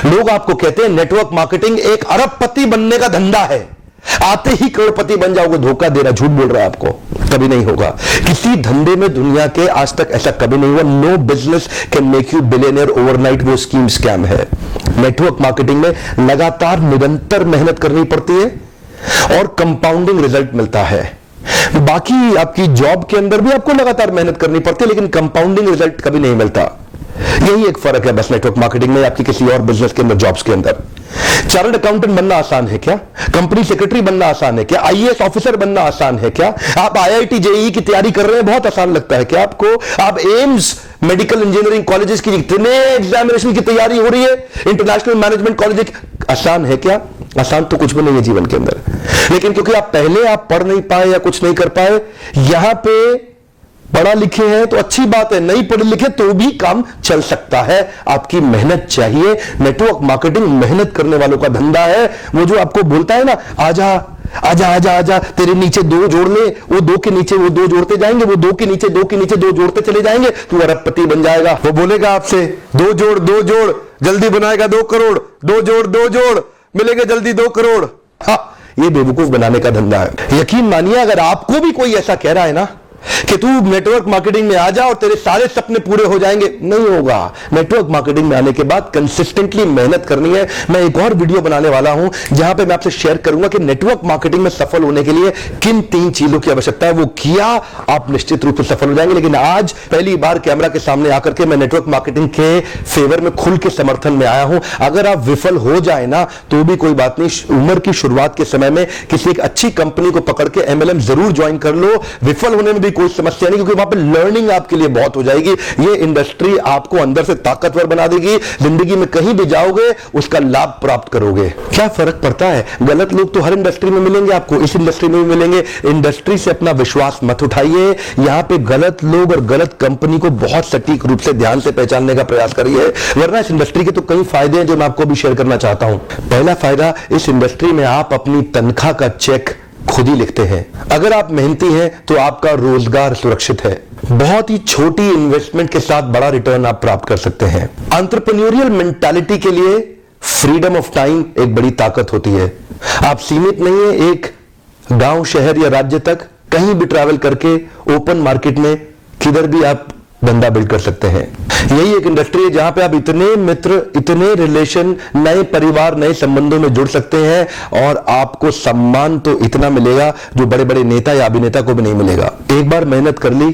लोग आपको कहते हैं नेटवर्क मार्केटिंग एक अरबपति बनने का धंधा है, आते ही करोड़पति बन जाओगे। धोखा दे रहा, झूठ बोल रहा है आपको, कभी नहीं होगा। किसी धंधे में दुनिया के आज तक ऐसा कभी नहीं हुआ। No business can make you billionaire overnight, वो स्कीम स्कैम है। नेटवर्क मार्केटिंग में लगातार निरंतर मेहनत करनी पड़ती है और कंपाउंडिंग रिजल्ट मिलता है। बाकी आपकी जॉब के अंदर भी आपको लगातार मेहनत करनी पड़ती है, लेकिन कंपाउंडिंग रिजल्ट कभी नहीं मिलता। यही एक फर्क है बस नेटवर्क मार्केटिंग में आपकी किसी और बिजनेस के अंदर, जॉब्स के अंदर। चार्टर्ड अकाउंटेंट बनना आसान है क्या? कंपनी सेक्रेटरी बनना आसान है क्या? आईएएस ऑफिसर बनना आसान है क्या? आप आईआईटी जेईई की तैयारी कर रहे हैं, बहुत आसान लगता है क्या आपको? आप एम्स मेडिकल इंजीनियरिंग कॉलेजेस की इतने एग्जामिनेशन की तैयारी हो रही है, इंटरनेशनल मैनेजमेंट कॉलेज, आसान है क्या? आसान तो कुछ भी नहीं है जीवन के अंदर। लेकिन क्योंकि आप पहले आप पढ़ नहीं पाए या कुछ नहीं कर पाए, यहां पे पढ़ा लिखे हैं तो अच्छी बात है, नहीं पढ़े लिखे तो भी काम चल सकता है। आपकी मेहनत चाहिए। नेटवर्क मार्केटिंग मेहनत करने वालों का धंधा है। वो जो आपको बोलता है ना, आजा आजा आजा आजा, तेरे नीचे दो जोड़ ले, वो दो के नीचे वो दो जोड़ते जाएंगे, वो दो के नीचे दो के नीचे दो जोड़ते चले जाएंगे, तू अरबपति बन जाएगा। वो बोलेगा आपसे दो जोड़ जल्दी बनाएगा 2 करोड़, दो जोड़ मिलेगा जल्दी 2 करोड़। हाँ, ये बेवकूफ बनाने का धंधा है। यकीन मानिए, अगर आपको भी कोई ऐसा कह रहा है ना कि तू नेटवर्क मार्केटिंग में आ जा और तेरे सारे सपने पूरे हो जाएंगे, नहीं होगा। नेटवर्क मार्केटिंग में आने के बाद कंसिस्टेंटली मेहनत करनी है। मैं एक और वीडियो बनाने वाला हूं जहां पे मैं आपसे शेयर करूंगा कि नेटवर्क मार्केटिंग में सफल होने के लिए किन 3 चीजों की आवश्यकता है। वो किया आप निश्चित रूप से सफल हो जाएंगे। लेकिन आज पहली बार कैमरा के सामने आकर के मैं नेटवर्क मार्केटिंग के फेवर में खुल के समर्थन में आया हूं। अगर आप विफल हो जाए ना तो भी कोई बात नहीं, उम्र की शुरुआत के समय में किसी एक अच्छी कंपनी को पकड़ के एमएलएम जरूर ज्वाइन कर लो। विफल होने में भी कोई समस्या नहीं, क्योंकि वहां पे लर्निंग आपके लिए बहुत हो जाएगी। ये इंडस्ट्री आपको अंदर से ताकतवर बना देगी। जिंदगी में कहीं भी जाओगे उसका लाभ प्राप्त करोगे। क्या फर्क पड़ता है? गलत लोग तो हर इंडस्ट्री में मिलेंगे आपको, इस इंडस्ट्री में भी मिलेंगे। इंडस्ट्री से अपना विश्वास मत उठाइए। यहां पे गलत लोग और गलत कंपनी को बहुत सटीक रूप से ध्यान से पहचानने का प्रयास करिए, वरना इस इंडस्ट्री के तो कई फायदे हैं जो मैं आपको भी शेयर करना चाहता हूं। पहला फायदा, इस इंडस्ट्री में आप अपनी तनख्वाह का चेक खुद ही लिखते हैं। अगर आप मेहनती हैं तो आपका रोजगार सुरक्षित है। बहुत ही छोटी इन्वेस्टमेंट के साथ बड़ा रिटर्न आप प्राप्त कर सकते हैं। एंटरप्रेन्योरियल मेंटालिटी के लिए फ्रीडम ऑफ टाइम एक बड़ी ताकत होती है। आप सीमित नहीं है एक गांव, शहर या राज्य तक, कहीं भी ट्रैवल करके ओपन मार्केट में किधर भी आप धंधा बिल्ड कर सकते हैं। यही एक इंडस्ट्री है जहां पे आप इतने मित्र, इतने रिलेशन, नए परिवार, नए संबंधों में जुड़ सकते हैं और आपको सम्मान तो इतना मिलेगा जो बड़े बड़े नेता या अभिनेता को भी नहीं मिलेगा। एक बार मेहनत कर ली,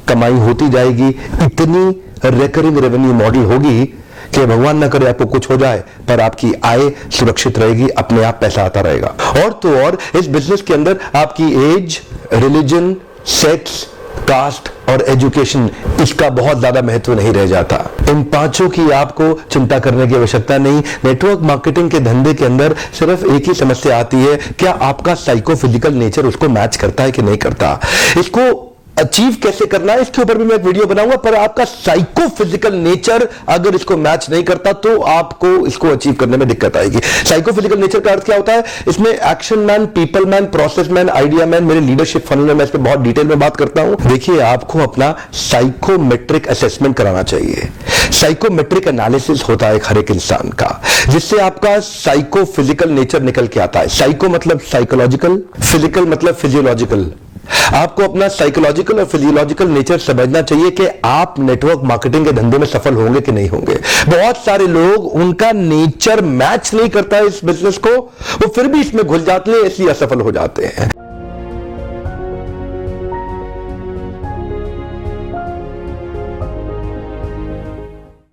कमाई होती जाएगी। इतनी रिकरिंग रेवेन्यू मॉडल होगी कि भगवान न करे आपको कुछ हो जाए पर आपकी आय सुरक्षित रहेगी, अपने आप पैसा आता रहेगा। और तो और इस बिजनेस के अंदर आपकी एज, रिलीजन, सेक्स, कास्ट और एजुकेशन, इसका बहुत ज्यादा महत्व नहीं रह जाता। इन 5 की आपको चिंता करने की आवश्यकता नहीं। नेटवर्क मार्केटिंग के धंधे के अंदर सिर्फ एक ही समस्या आती है, क्या आपका साइकोफिजिकल नेचर उसको मैच करता है कि नहीं करता। इसको अचीव कैसे करना है इसके ऊपर भी मैं एक वीडियो बनाऊंगा, पर आपका साइकोफिजिकल नेचर अगर इसको मैच नहीं करता तो आपको इसको अचीव करने में दिक्कत आएगी। साइकोफिजिकल नेचर का अर्थ क्या होता है? इसमें action man, people man, process man, idea man, मेरे लीडरशिप फनल में मैं इस पर बहुत डिटेल में बात करता हूं। देखिए, आपको अपना साइकोमेट्रिक असेसमेंट कराना चाहिए। साइकोमेट्रिक एनालिसिस होता है हर एक इंसान का, जिससे आपका साइकोफिजिकल नेचर निकल के आता है। साइको मतलब साइकोलॉजिकल, फिजिकल मतलब फिजियोलॉजिकल। आपको अपना साइकोलॉजिकल और फिजियोलॉजिकल नेचर समझना चाहिए कि आप नेटवर्क मार्केटिंग के धंधे में सफल होंगे कि नहीं होंगे। बहुत सारे लोग, उनका नेचर मैच नहीं करता है इस बिजनेस को, वो फिर भी इसमें घुस जाते हैं, इसलिए असफल हो जाते हैं।